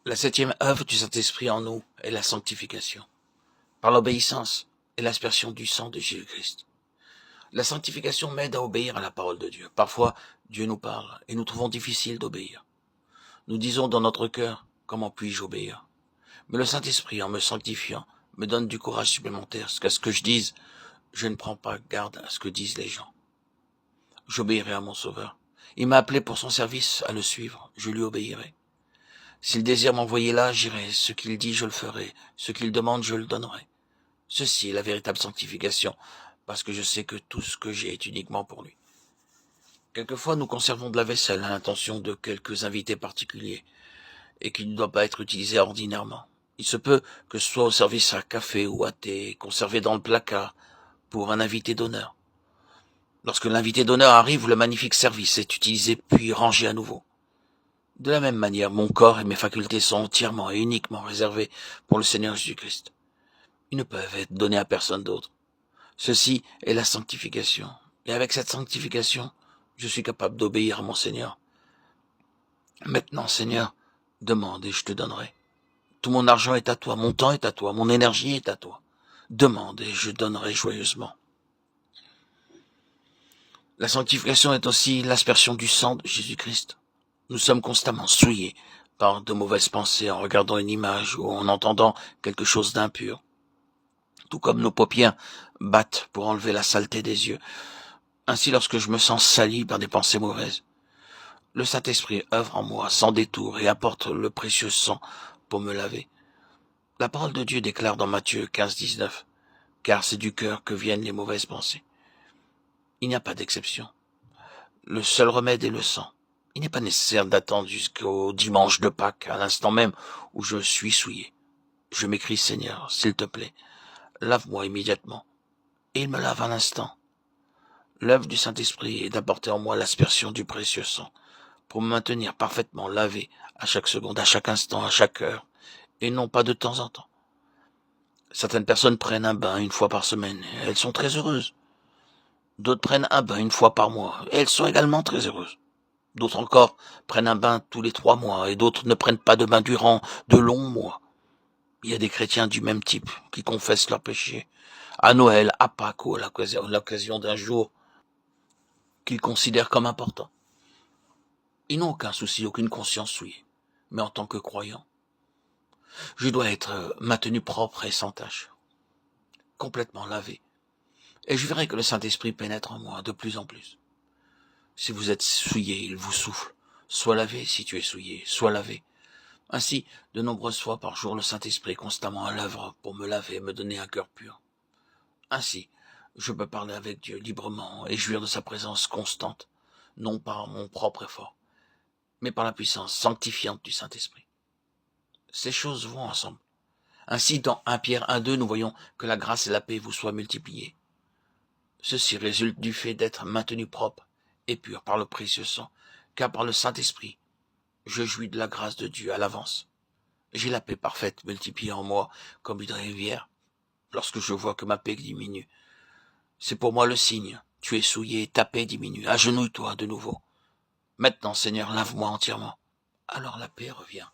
La septième œuvre du Saint-Esprit en nous est la sanctification, par l'obéissance et l'aspersion du sang de Jésus-Christ. La sanctification m'aide à obéir à la parole de Dieu. Parfois, Dieu nous parle et nous trouvons difficile d'obéir. Nous disons dans notre cœur, comment puis-je obéir? Mais le Saint-Esprit, en me sanctifiant, me donne du courage supplémentaire, qu'à ce que je dise, je ne prends pas garde à ce que disent les gens. J'obéirai à mon Sauveur. Il m'a appelé pour son service à le suivre, je lui obéirai. S'il désire m'envoyer là, j'irai. Ce qu'il dit, je le ferai. Ce qu'il demande, je le donnerai. Ceci est la véritable sanctification, parce que je sais que tout ce que j'ai est uniquement pour lui. Quelquefois, nous conservons de la vaisselle à l'intention de quelques invités particuliers, et qui ne doit pas être utilisée ordinairement. Il se peut que ce soit au service à café ou à thé, conservé dans le placard, pour un invité d'honneur. Lorsque l'invité d'honneur arrive, le magnifique service est utilisé puis rangé à nouveau. De la même manière, mon corps et mes facultés sont entièrement et uniquement réservés pour le Seigneur Jésus-Christ. Ils ne peuvent être donnés à personne d'autre. Ceci est la sanctification. Et avec cette sanctification, je suis capable d'obéir à mon Seigneur. Maintenant, Seigneur, demande et je te donnerai. Tout mon argent est à toi, mon temps est à toi, mon énergie est à toi. Demande et je donnerai joyeusement. La sanctification est aussi l'aspersion du sang de Jésus-Christ. Nous sommes constamment souillés par de mauvaises pensées en regardant une image ou en entendant quelque chose d'impur. Tout comme nos paupières battent pour enlever la saleté des yeux. Ainsi, lorsque je me sens sali par des pensées mauvaises, le Saint-Esprit œuvre en moi sans détour et apporte le précieux sang pour me laver. La parole de Dieu déclare dans Matthieu 15-19, « Car c'est du cœur que viennent les mauvaises pensées. » Il n'y a pas d'exception. Le seul remède est le sang. Il n'est pas nécessaire d'attendre jusqu'au dimanche de Pâques, à l'instant même où je suis souillé. Je m'écris, Seigneur, s'il te plaît, lave-moi immédiatement. Et il me lave à l'instant. L'œuvre du Saint-Esprit est d'apporter en moi l'aspersion du précieux sang, pour me maintenir parfaitement lavé à chaque seconde, à chaque instant, à chaque heure, et non pas de temps en temps. Certaines personnes prennent un bain une fois par semaine, et elles sont très heureuses. D'autres prennent un bain une fois par mois, et elles sont également très heureuses. D'autres encore prennent un bain tous les 3 mois, et d'autres ne prennent pas de bain durant de longs mois. Il y a des chrétiens du même type qui confessent leurs péchés à Noël, à Pâques ou à l'occasion d'un jour qu'ils considèrent comme important. Ils n'ont aucun souci, aucune conscience souillée. Mais en tant que croyant, je dois être maintenu propre et sans tache, complètement lavé. Et je verrai que le Saint-Esprit pénètre en moi de plus en plus. Si vous êtes souillé, il vous souffle. Sois lavé si tu es souillé, sois lavé. Ainsi, de nombreuses fois par jour, le Saint-Esprit est constamment à l'œuvre pour me laver et me donner un cœur pur. Ainsi, je peux parler avec Dieu librement et jouir de sa présence constante, non par mon propre effort, mais par la puissance sanctifiante du Saint-Esprit. Ces choses vont ensemble. Ainsi, dans 1 Pierre 1,2, nous voyons que la grâce et la paix vous soient multipliées. Ceci résulte du fait d'être maintenu propre et pur par le précieux sang, car par le Saint-Esprit, je jouis de la grâce de Dieu à l'avance. J'ai la paix parfaite multipliée en moi comme une rivière. Lorsque je vois que ma paix diminue, c'est pour moi le signe. Tu es souillé, ta paix diminue. Agenouille-toi de nouveau. Maintenant, Seigneur, lave-moi entièrement. Alors la paix revient.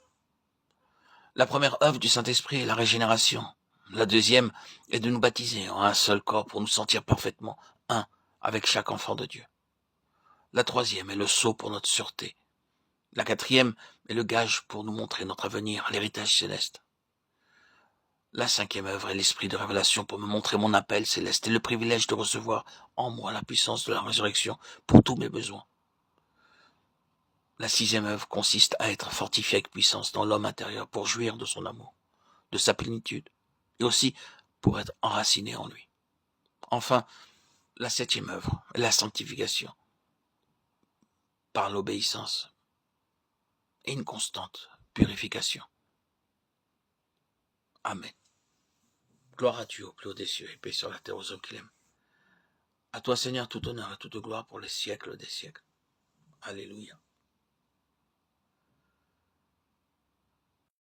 La première œuvre du Saint-Esprit est la régénération. La deuxième est de nous baptiser en un seul corps pour nous sentir parfaitement un avec chaque enfant de Dieu. La troisième est le sceau pour notre sûreté. La quatrième est le gage pour nous montrer notre avenir, l'héritage céleste. La cinquième œuvre est l'esprit de révélation pour me montrer mon appel céleste et le privilège de recevoir en moi la puissance de la résurrection pour tous mes besoins. La sixième œuvre consiste à être fortifié avec puissance dans l'homme intérieur pour jouir de son amour, de sa plénitude, et aussi pour être enraciné en lui. Enfin, la septième œuvre est la sanctification, par l'obéissance et une constante purification. Amen. Gloire à Dieu au plus haut des cieux et paix sur la terre aux hommes qu'il aime. À toi, Seigneur, tout honneur et toute gloire pour les siècles des siècles. Alléluia.